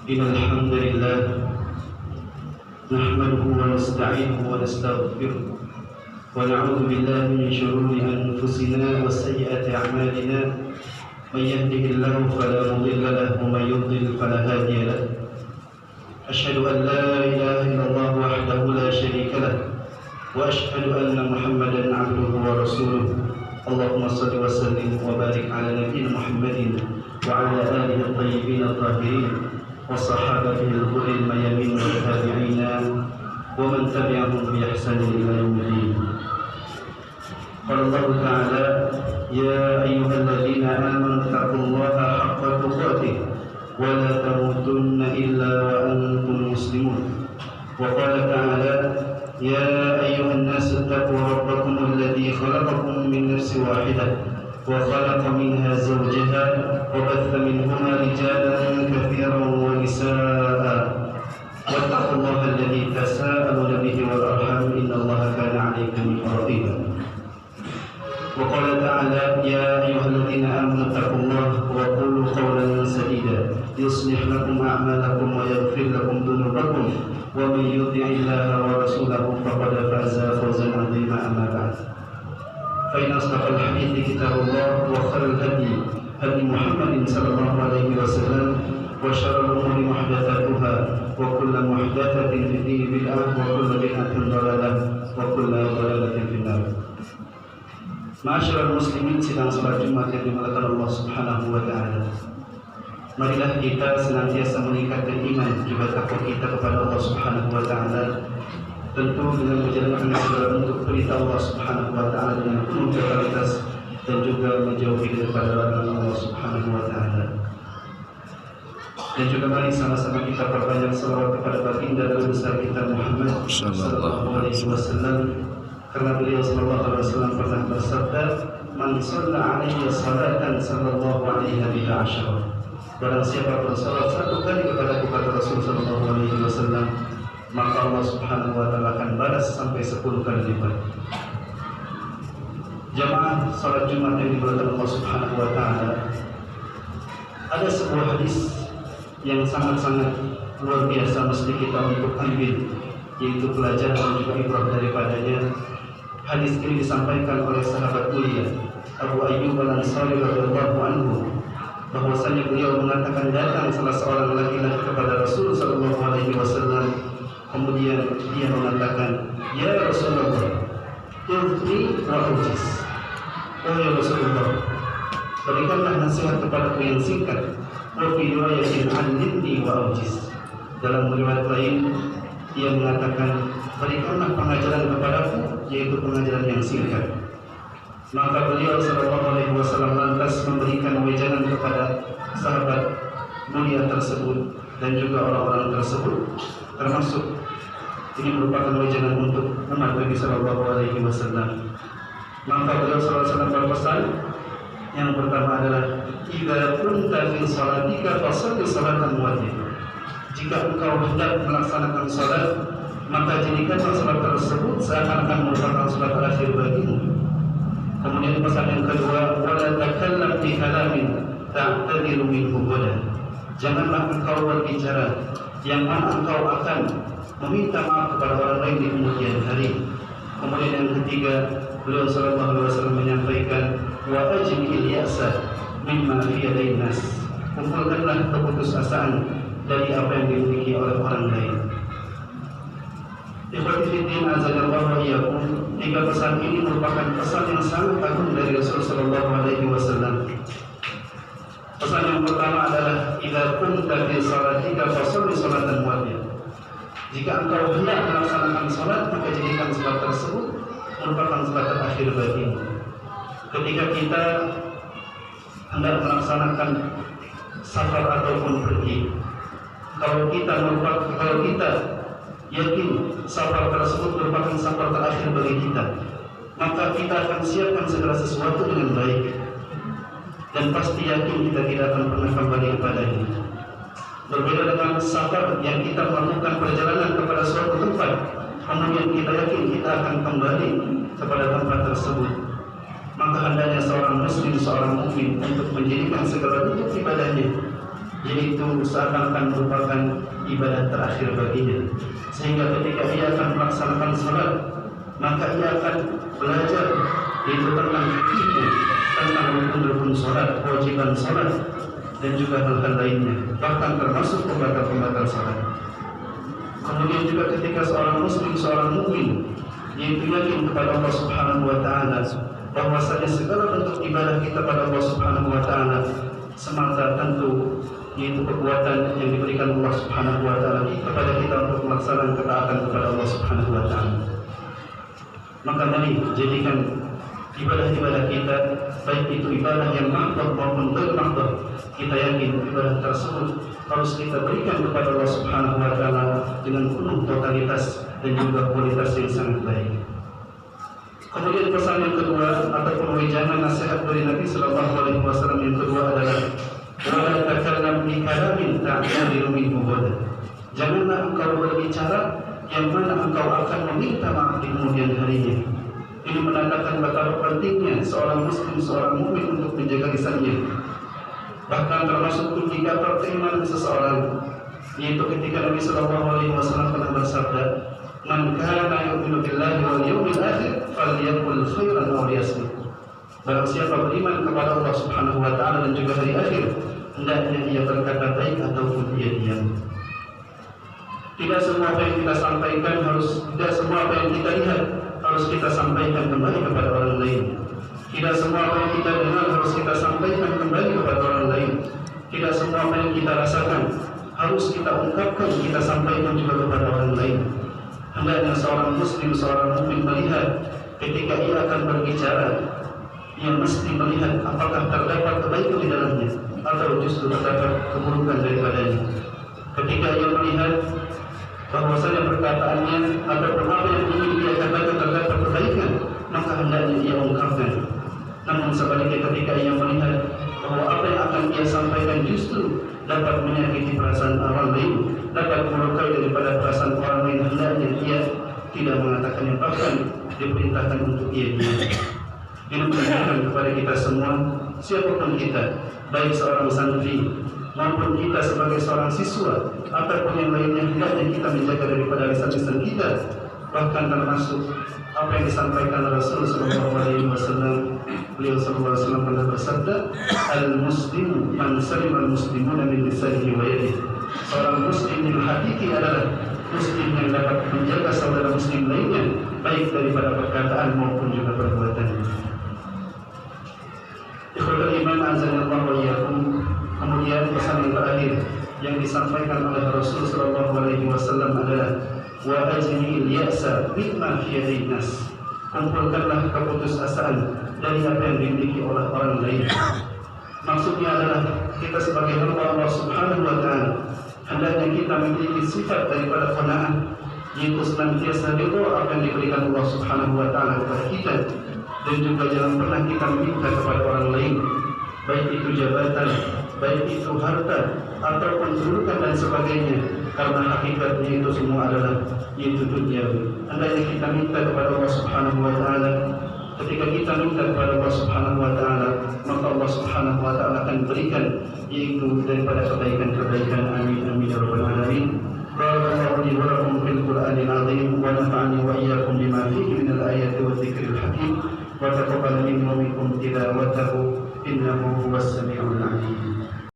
إن الحمد لله نحمده ونستعينه ونستغفره ونعوذ بالله من شرور أنفسنا وسيئات أعمالنا من يهده الله فلا مضل له ومن يضلل فلا هادي له أشهد أن لا إله إلا الله وحده لا شريك له وأشهد أن محمدا عبده ورسوله اللهم صل وسلم وبارك على نبينا محمد وعلى آله الطيبين الطاهرين وصحابته الغر الميامين والتابعين ومن تبعهم بإحسان إلى يوم الدين. قال الله تعالى: يا أيها الذين آمنوا اتقوا الله حق تقاته ولا تموتن إلا وأنتم مسلمون. وقال تعالى: يا أيها الناس اتقوا ربكم الذي خلقكم من نفس واحدة وخلق منها زوجها وبث منهما رجالا كثيرا ونساء واتقوا الله الذي تساءلون به والأرحام إن الله كان عليكم رقيبا. وقال تعالى: يا أيها الذين آمنوا اتقوا الله وقولوا قولا سديدا يصلح لكم أعمالكم ويغفر لكم ذنوبكم ومن يطع الله ورسوله فقد فاز فوزا عظيما. أما بعد، فإن أصدق الحديث كتاب الله وخير الهدي هدي محمد صلى الله عليه وسلم وشر الأمور محدثاتها وكل محدثة في الدين بدعة وكل بدعة ضلالة وكل ضلالة في النار. Ma'asyiral muslimin, sidang salat Jumat yang dimuliakan Allah Subhanahu wa taala. Marilah kita senantiasa meningkatkan iman juga takwa kita kepada Allah Subhanahu wa taala, tentu dengan menjalankan segala bentuk perintah Allah Subhanahu wa taala dengan penuh totalitas dan juga menjauhi daripada larangan Allah Subhanahu wa taala. Dan juga mari sama-sama kita perbanyak salawat kepada baginda Nabi besar kita Muhammad sallallahu alaihi wasallam, karena beliau sallallahu alaihi wasallam pernah bersabda, "Man shalla 'alaihi salatan sallallahu alaihi biha asyara." Barang siapa bersalat satu kali kepada kata Rasul sallallahu alaihi wasallam, maka Allah Subhanahu wa taala akan balas sampai 10 kali lipat. Jamaah salat Jumat yang dimuliakan Allah Subhanahu wa taala, ada sebuah hadis yang sangat-sangat luar biasa mesti kita untuk ambil, yaitu pelajaran dan juga ibrah daripadanya. Hadis ini disampaikan oleh sahabat mulia Abu Ayyub Al-Ansari radhiyallahu anhu, bahwasanya beliau mengatakan datang salah seorang laki-laki kepada Rasul sallallahu alaihi wasallam, kemudian dia mengatakan, "Ya Rasulullah, irti wa ujiz." Oh ya Rasulullah, berikanlah nasihat kepadaku yang singkat. Wa fi riwayatin 'allimni wa ujiz. Dalam riwayat lain dia mengatakan, berikanlah pengajaran kepadaku, yaitu pengajaran yang singkat. Maka beliau sallallahu alaihi wasallam lantas memberikan wejangan kepada sahabat mulia tersebut dan juga orang-orang tersebut, termasuk ini merupakan wejangan untuk umat Nabi sallallahu alaihi wasallam. Maka beliau sallallahu alaihi wasallam berpesan, yang pertama adalah, "Idza kunta fi salatika fashalli salatan wajibah." Jika engkau hendak melaksanakan salat, maka jadikanlah salat tersebut seakan-akan merupakan salat akhir bagimu. Kemudian pesan yang kedua, wala takallam bi kalamin ta'tadilu minhu ghadan. Janganlah engkau berbicara yang mana engkau akan meminta maaf kepada orang lain di kemudian hari. Kemudian yang ketiga, beliau sallallahu alaihi wasallam menyampaikan, wa ajmil ya'sa mimma fi yadin nas. Kumpulkanlah keputusasaan dari apa yang dimiliki oleh orang lain. Ikhwati fiddin azanallahu wa iyyakum, tiga pesan ini merupakan pesan yang sangat agung dari Rasul sallallahu alaihi wasallam. Pesan yang pertama adalah, idza kunta fi salatika fashalli salatan wajibah. Jika engkau hendak melaksanakan salat, maka jadikan salat tersebut merupakan salat terakhir bagimu. Ketika kita hendak melaksanakan safar ataupun pergi, kalau kita yakin safar tersebut merupakan safar terakhir bagi kita, maka kita akan siapkan segala sesuatu dengan baik dan pasti yakin kita tidak akan pernah kembali kepadanya. Berbeda dengan safar yang kita melakukan perjalanan kepada suatu tempat, kemudian kita yakin kita akan kembali kepada tempat tersebut, maka hendaknya seorang muslim, seorang mukmin untuk menjadikan segala bentuk ibadahnya yaitu seakan-akan merupakan ibadah terakhir baginya, sehingga ketika ia akan melaksanakan salat, maka ia akan belajar yaitu tentang fikihnya, tentang rukun-rukun salat, kewajiban salat, dan juga hal-hal lainnya, bahkan termasuk pembatal-pembatal salat. Kemudian juga ketika seorang muslim, seorang mukmin yaitu yakin kepada Allah Subhanahu wa taala bahwasanya segala bentuk ibadah kita pada Allah Subhanahu wa taala semata tentu yaitu kekuatan yang diberikan Allah Subhanahu wa taala kepada kita untuk melaksanakan ketaatan kepada Allah Subhanahu wa taala. Maka mari jadikan ibadah-ibadah kita, baik itu ibadah yang mahdhah maupun ghair mahdhah, kita yakin ibadah tersebut harus kita berikan kepada Allah Subhanahu wa taala dengan penuh totalitas dan juga kualitas yang sangat baik. Kemudian pesan yang kedua ataupun wejangan nasihat dari Nabi sallallahu alaihi wasallam yang kedua adalah wala takallam bi kalamin ta'tadiru minhu ghada. Janganlah engkau berbicara yang mana engkau akan meminta maaf di kemudian harinya. Ini menandakan betapa pentingnya seorang muslim, seorang mukmin untuk menjaga lisannya. Bahkan termasuk indikator keimanan seseorang, yaitu ketika Nabi sallallahu alaihi wasallam pernah bersabda, "Man kana yu'minu billahi wal yawmil akhir falyaqul khairan aw liyasmut." Barang siapa beriman kepada Allah Subhanahu wa taala dan juga hari akhir, hendaknya ia berkata baik ataupun ia diam. Tidak semua apa yang kita sampaikan tidak semua apa yang kita lihat harus kita sampaikan kembali kepada orang lain. Tidak semua apa yang kita dengar harus kita sampaikan kembali kepada orang lain. Tidak semua apa yang kita rasakan harus kita ungkapkan, kita sampaikan juga kepada orang lain. Hendaknya seorang muslim, seorang mukmin melihat ketika ia akan berbicara, ia mesti melihat apakah terdapat kebaikan di dalamnya atau justru terdapat keburukan daripadanya. Ketika ia melihat bahwasanya perkataannya ataupun apa yang ingin dia katakan terdapat kebaikan, maka hendaknya ia ungkapkan. Namun sebaliknya ketika ia melihat bahwa apa yang akan ia sampaikan justru dapat menyakiti perasaan orang lain, dapat melukai daripada perasaan orang lain, hendaknya ia tidak mengatakannya, bahkan diperintahkan untuk ia diam. Ini menunjukkan kepada kita semua, siapapun kita, baik seorang santri maupun kita sebagai seorang siswa ataupun yang lainnya, hendaknya kita menjaga daripada lisan-lisan kita. Bahkan termasuk apa yang disampaikan Rasul sallallahu alaihi wasallam. Beliau sallallahu alaihi wasallam pernah bersabda, "Al-muslimu man salima al-muslimuna min lisanihi wa yadihi." Seorang muslim yang hakiki adalah muslim yang dapat menjaga saudara muslim lainnya baik daripada perkataan maupun juga perbuatannya. Ikhwatul iman azanallahu wa iyyakum. Kemudian pesan yang terakhir yang disampaikan oleh Rasul sallallahu alaihi wasallam adalah wa ajmil ya'sa mimma fi yadin nas. Kumpulkanlah keputusasaan dari apa yang dimiliki oleh orang lain. Maksudnya adalah kita sebagai hamba Allah Subhanahu wa taala hendaknya kita memiliki sifat daripada qanaah, yaitu senantiasa ridha apa yang diberikan Allah Subhanahu wa taala kepada kita, dan juga jangan pernah kita meminta kepada orang lain, baik itu jabatan, baik itu harta ataupun kedudukan dan sebagainya, karena hakikatnya itu semua adalah yaitu duniawi. Hendaknya kita minta kepada Allah Subhanahu wa taala. Ketika kita minta kepada Allah Subhanahu wa taala, maka Allah Subhanahu wa taala akan berikan yaitu daripada kebaikan-kebaikan. Amin amin ya rabbal alamin. Barakallahu li wa lakum fil Qur'anil azim wa nafa'ani wa iyyakum bima fihi minal ayati wa dzikril hakim wa taqabbal minni wa minkum tilawatahu innahu huwas samiul